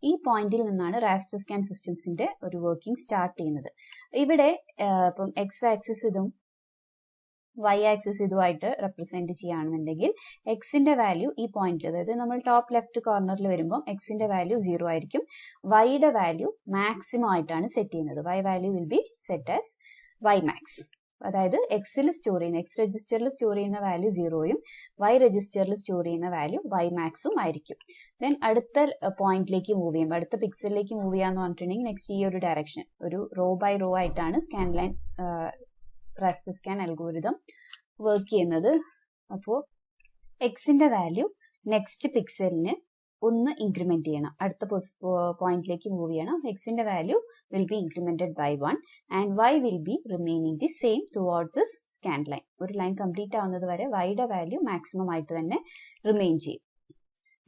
ഈ പോയിന്റിൽ നിന്നാണ് റാസ്റ്റർ സ്കാൻ സിസ്റ്റംസിന്റെ ഒരു വർക്കിംഗ് സ്റ്റാർട്ട് ചെയ്യുന്നത്. ഇവിടെ ഇപ്പം എക്സ് ആക്സിസ് ഇതും വൈ ആക്സിസ് ഇതുമായിട്ട് റെപ്രസെന്റ് ചെയ്യുകയാണെന്നുണ്ടെങ്കിൽ എക്സിന്റെ വാല്യൂ ഈ പോയിന്റിൽ, അതായത് നമ്മൾ ടോപ്പ് ലെഫ്റ്റ് കോർണറിൽ വരുമ്പോൾ എക്സിന്റെ വാല്യൂ 0 ആയിരിക്കും. വൈയുടെ വാല്യൂ മാക്സിമം ആയിട്ടാണ് സെറ്റ് ചെയ്യുന്നത്. Y value will be set as Y max. അതായത് എക്സിൽ സ്റ്റോർ ചെയ്യുന്ന, എക്സ് രജിസ്റ്ററിൽ സ്റ്റോർ ചെയ്യുന്ന വാല്യൂ 0യും വൈ രജിസ്റ്ററിൽ സ്റ്റോർ ചെയ്യുന്ന വാല്യൂ വൈ മാക്സും ആയിരിക്കും. ദെൻ അടുത്ത പോയിന്റിലേക്ക് മൂവ് ചെയ്യുമ്പോൾ, അടുത്ത പിക്സലിലേക്ക് മൂവ് ചെയ്യാന്ന് പറഞ്ഞിട്ടുണ്ടെങ്കിൽ നെക്സ്റ്റ് ഈ ഒരു ഡയറക്ഷൻ, ഒരു റോ ബൈ റോ ആയിട്ടാണ് scan line raster scan algorithm work ചെയ്യുന്നത്. അപ്പോൾ എക്സിന്റെ വാല്യൂ നെക്സ്റ്റ് പിക്സലിന് 1 ഇൻക്രിമെന്റ് ചെയ്യണം, അടുത്ത പോയിന്റിലേക്ക് മൂവ് ചെയ്യണം. എക്സിന്റെ value will be incremented by 1 and y will be remaining the same throughout this scan line. ഒരു ലൈൻ കംപ്ലീറ്റ് ആവുന്നത് വരെ വൈയുടെ വാല്യൂ മാക്സിമം ആയിട്ട് തന്നെ റിമെയിൻ ചെയ്യും.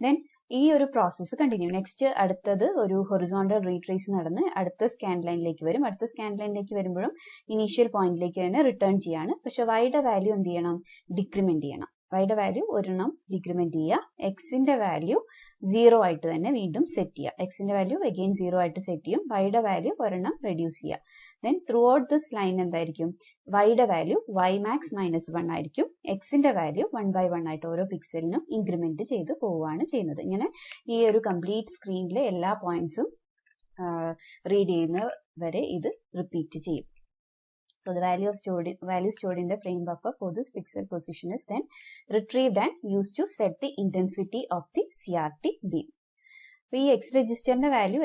ദെൻ ഈ ഒരു പ്രോസസ്സ് കണ്ടിന്യൂ. നെക്സ്റ്റ് അടുത്തത് ഒരു ഹൊറിസോണ്ടൽ റീട്രേസ് നടന്ന് അടുത്ത സ്കാൻ ലൈനിലേക്ക് വരും. അടുത്ത സ്കാൻ ലൈനിലേക്ക് വരുമ്പോഴും ഇനീഷ്യൽ പോയിന്റിലേക്ക് തന്നെ റിട്ടേൺ ചെയ്യാണ്. പക്ഷെ വൈയുടെ വാല്യൂ എന്ത് ചെയ്യണം? ഡിക്രിമെന്റ് ചെയ്യണം. വൈയുടെ വാല്യൂ ഒരെണ്ണം ഡിക്രിമെന്റ് ചെയ്യുക. എക്സിന്റെ വാല്യൂ 0 ആയിട്ട് തന്നെ വീണ്ടും സെറ്റ് ചെയ്യുക. എക്സിന്റെ വാല്യൂ അഗെയിൻ 0 ആയിട്ട് സെറ്റ് ചെയ്യും. വൈയുടെ വാല്യൂ ഒരെണ്ണം റെഡ്യൂസ് ചെയ്യുക. Then through out this line എന്തായിരിക്കും? വൈയുടെ വാല്യൂ y max -1 ആയിരിക്കും. എക്സിന്റെ വാല്യൂ 1 by 1 ആയിട്ട് ഓരോ പിക്സലിനും ഇൻക്രിമെന്റ് ചെയ്ത് പോവുകയാണ് ചെയ്യുന്നത്. ഇങ്ങനെ ഈ ഒരു കംപ്ലീറ്റ് സ്ക്രീനിലെ എല്ലാ പോയിന്റ്സും റീഡ് ചെയ്യുന്ന വരെ ഇത് റിപ്പീറ്റ് ചെയ്യും. So the value stored in the frame buffer for this pixel position is then retrieved and used to set the intensity of the CRT beam. അപ്പോൾ ഈ എക്സ് രജിസ്റ്ററിന്റെ വാല്യൂ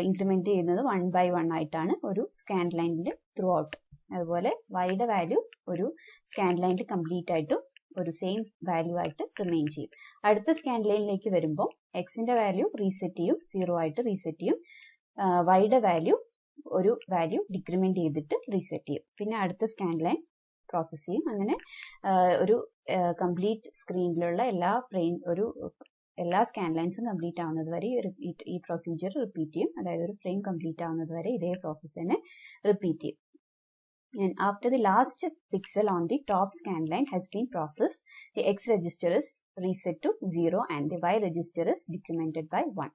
ഇൻക്രിമെന്റ് ചെയ്യുന്നത് 1 by 1 ആയിട്ടാണ് ഒരു scan ലൈനിൽ through out. അതുപോലെ വൈയുടെ value ഒരു scan ലൈനിൽ കംപ്ലീറ്റ് ആയിട്ടും ഒരു സെയിം വാല്യൂ ആയിട്ട് റിമെയിൻ ചെയ്യും. അടുത്ത സ്കാൻ ലൈനിലേക്ക് വരുമ്പോൾ എക്സിന്റെ വാല്യൂ റീസെറ്റ് ചെയ്യും, 0 ആയിട്ട് റീസെറ്റ് ചെയ്യും. വൈയുടെ വാല്യൂ ഒരു വാല്യൂ ഡിക്രിമെന്റ് ചെയ്തിട്ട് റീസെറ്റ് ചെയ്യും. പിന്നെ അടുത്ത സ്കാൻ ലൈൻ പ്രോസസ് ചെയ്യും. അങ്ങനെ ഒരു കംപ്ലീറ്റ് സ്ക്രീനിലുള്ള എല്ലാ സ്കാൻ ലൈൻസും കംപ്ലീറ്റ് ആവുന്നത് വരെ ഈ പ്രൊസീജിയർ റിപ്പീറ്റ് ചെയ്യും. അതായത് ഒരു ഫ്രെയിം കംപ്ലീറ്റ് ആവുന്നത് വരെ ഇതേ പ്രോസസ്സ് തന്നെ റിപ്പീറ്റ് ചെയ്യും. And after the last pixel on the top scan line has been processed, the X register is reset to 0 and the Y register is decremented by 1.